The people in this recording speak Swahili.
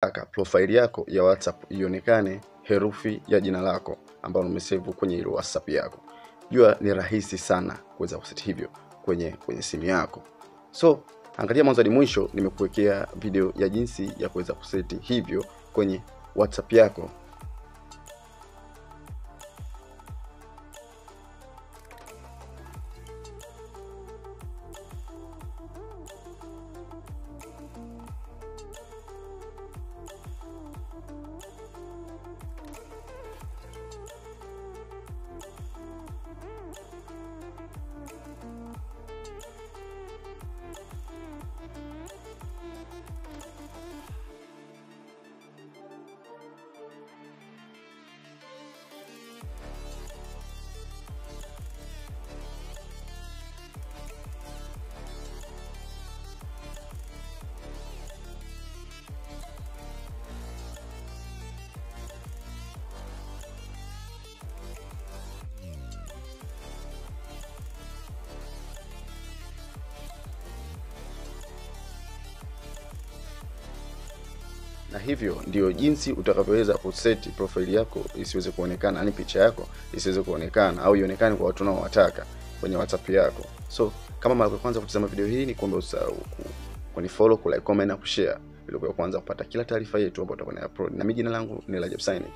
unataka profile yako ya WhatsApp ionekane herufi ya jina lako ambalo umesave kwenye ile WhatsApp yako. Jua ni rahisi sana kuweza kuseti hivyo kwenye simu yako. So angalia mwanzo hadi mwisho, nimekuwekea video ya jinsi ya kuweza kuseti hivyo kwenye WhatsApp yako. Na hivyo ndio jinsi utakavyoweza kuseti profile yako isiweze kuonekana, yani picha yako isiweze kuonekana au ionekane kwa watu unaowataka kwenye WhatsApp yako. So kama mara ya kwanza kutazama video hii, ni kuombe usahau kunifollow, kulike, comment na kushare ili uwe kwanza kupata kila taarifa yetu ambayo tutakuwa na upload. Na mimi jina langu ni Rajab Synic.